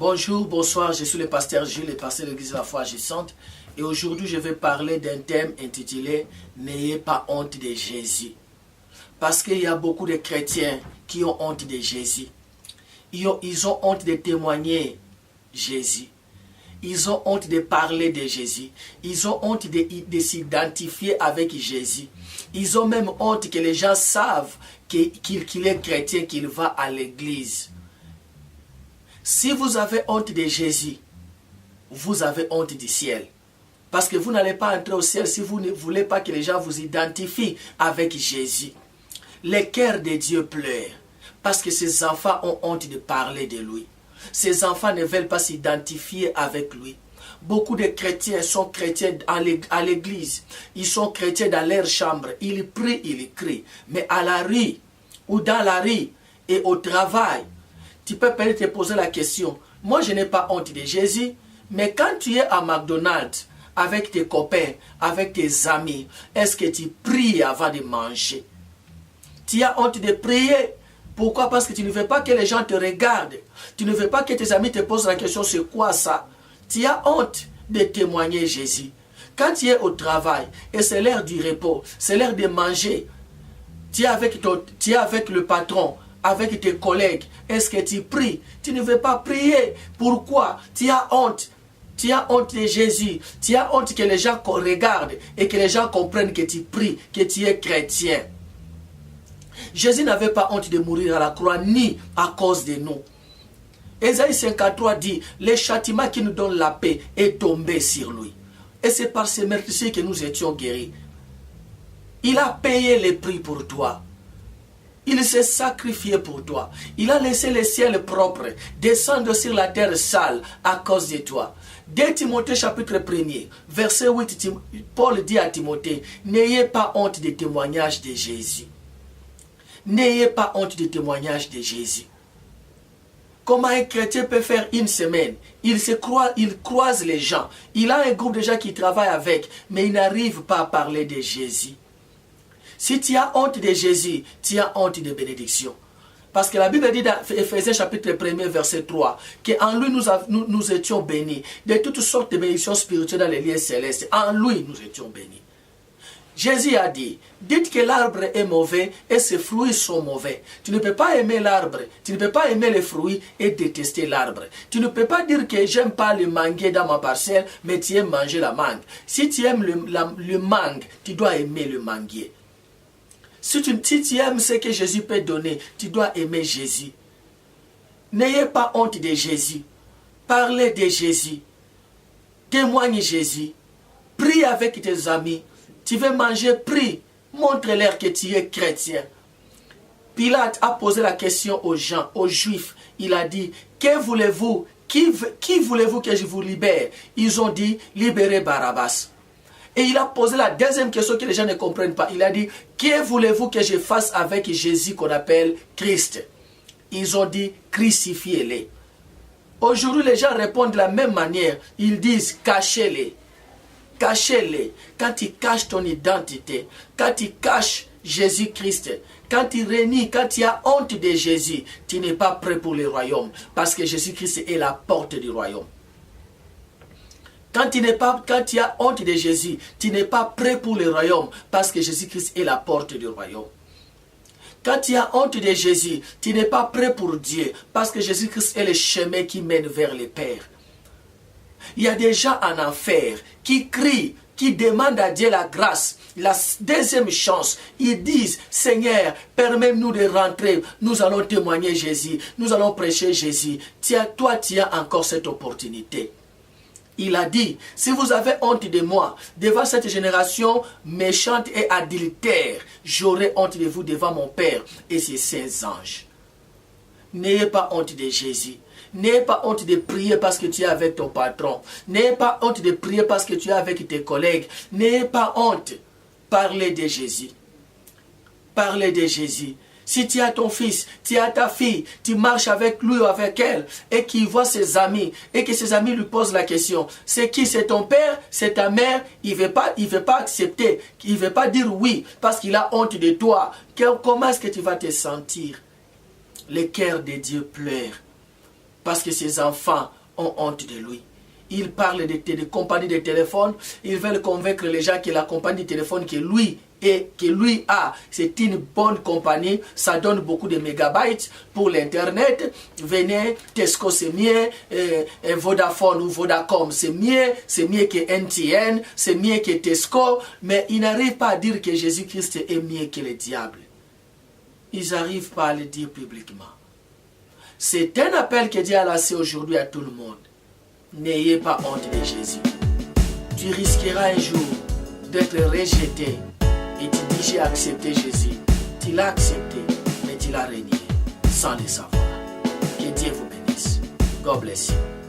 Bonjour, bonsoir, je suis le pasteur Gilles, le pasteur de l'église de la foi agissante. Et aujourd'hui, je vais parler d'un thème intitulé « N'ayez pas honte de Jésus ». Parce qu'il y a beaucoup de chrétiens qui ont honte de Jésus. Ils ont honte de témoigner Jésus. Ils ont honte de parler de Jésus. Ils ont honte de s'identifier avec Jésus. Ils ont même honte que les gens savent qu'il est chrétien, qu'il va à l'église. Si vous avez honte de Jésus, vous avez honte du ciel. Parce que vous n'allez pas entrer au ciel si vous ne voulez pas que les gens vous identifient avec Jésus. Le cœur de Dieu pleure parce que ses enfants ont honte de parler de lui. Ces enfants ne veulent pas s'identifier avec lui. Beaucoup de chrétiens sont chrétiens à l'église. Ils sont chrétiens dans leur chambre. Ils prient, ils crient. Mais à la rue, ou dans la rue, et au travail, tu peux peut-être te poser la question. Moi, je n'ai pas honte de Jésus. Mais quand tu es à McDonald's, avec tes copains, avec tes amis, est-ce que tu pries avant de manger? Tu as honte de prier. Pourquoi? Parce que tu ne veux pas que les gens te regardent. Tu ne veux pas que tes amis te posent la question, c'est quoi ça? Tu as honte de témoigner Jésus. Quand tu es au travail et c'est l'heure du repos, c'est l'heure de manger, tu es avec le patron, avec tes collègues, est-ce que tu pries? Tu ne veux pas prier. Pourquoi? Tu as honte. Tu as honte de Jésus. Tu as honte que les gens regardent et que les gens comprennent que tu pries, que tu es chrétien. Jésus n'avait pas honte de mourir à la croix, ni à cause de nous. Ésaïe 53 dit, le châtiment qui nous donne la paix est tombé sur lui. Et c'est par ces meurtrissures que nous étions guéris. Il a payé le prix pour toi. Il s'est sacrifié pour toi. Il a laissé le ciel propre descendre sur la terre sale à cause de toi. Dès Timothée chapitre 1er, verset 8, Paul dit à Timothée, n'ayez pas honte des témoignages de Jésus. N'ayez pas honte du témoignage de Jésus. Comment un chrétien peut faire une semaine? Il croise les gens. Il a un groupe de gens qui travaillent avec, mais il n'arrive pas à parler de Jésus. Si tu as honte de Jésus, tu as honte de bénédiction. Parce que la Bible dit dans Ephésiens chapitre 1er, verset 3, qu'en lui nous étions bénis de toutes sortes de bénédictions spirituelles dans les lieux célestes. En lui nous étions bénis. Jésus a dit, dites que l'arbre est mauvais et ses fruits sont mauvais. Tu ne peux pas aimer l'arbre, tu ne peux pas aimer les fruits et détester l'arbre. Tu ne peux pas dire que j'aime pas le manguier dans ma parcelle, mais tu aimes manger la mangue. Si tu aimes le mangue, tu dois aimer le manguier. Si tu aimes ce que Jésus peut donner, tu dois aimer Jésus. N'ayez pas honte de Jésus. Parlez de Jésus. Témoigne Jésus. Prie avec tes amis. Tu veux manger, prie. Montre-leur que tu es chrétien. Pilate a posé la question aux gens, aux Juifs. Il a dit, que voulez-vous? Qui voulez-vous que je vous libère? Ils ont dit, libérez Barabbas. Et il a posé la deuxième question que les gens ne comprennent pas. Il a dit, que voulez-vous que je fasse avec Jésus qu'on appelle Christ? Ils ont dit, crucifiez-les. Aujourd'hui, les gens répondent de la même manière. Ils disent, cachez-les. Cachez-les. Quand tu caches ton identité, quand tu caches Jésus-Christ, quand tu renies, quand tu as honte de Jésus, tu n'es pas prêt pour le royaume. Parce que Jésus-Christ est la porte du royaume. Quand tu as honte de Jésus, tu n'es pas prêt pour le royaume. Parce que Jésus-Christ est la porte du royaume. Quand tu as honte de Jésus, tu n'es pas prêt pour Dieu. Parce que Jésus-Christ est le chemin qui mène vers le Père. Il y a des gens en enfer qui crient, qui demandent à Dieu la grâce, la deuxième chance. Ils disent, Seigneur, permets-nous de rentrer. Nous allons témoigner Jésus. Nous allons prêcher Jésus. Toi, tu as encore cette opportunité. Il a dit, si vous avez honte de moi, devant cette génération méchante et adultère, j'aurai honte de vous devant mon Père et ses saints anges. N'ayez pas honte de Jésus. N'ayez pas honte de prier parce que tu es avec ton patron. N'ayez pas honte de prier parce que tu es avec tes collègues. N'ayez pas honte. Parlez de Jésus. Parlez de Jésus. Si tu as ton fils, tu as ta fille, tu marches avec lui ou avec elle, et qu'il voit ses amis, et que ses amis lui posent la question, c'est qui? C'est ton père? C'est ta mère? Il ne veut pas accepter, il ne veut pas dire oui, parce qu'il a honte de toi. Comment est-ce que tu vas te sentir? Le cœur de Dieu pleure. parce que ses enfants ont honte de lui. Ils parlent de compagnies de téléphone. Ils veulent convaincre les gens que la compagnie de téléphone que lui a, c'est une bonne compagnie. Ça donne beaucoup de mégabytes pour l'Internet. Venez, Tesco c'est mieux, Vodafone ou Vodacom c'est mieux que NTN, c'est mieux que Tesco. Mais ils n'arrivent pas à dire que Jésus-Christ est mieux que le diable. Ils n'arrivent pas à le dire publiquement. C'est un appel que Dieu a lancé aujourd'hui à tout le monde. N'ayez pas honte de Jésus. Tu risqueras un jour d'être rejeté et tu dis j'ai accepté Jésus. Tu l'as accepté, mais tu l'as renié sans le savoir. Que Dieu vous bénisse. God bless you.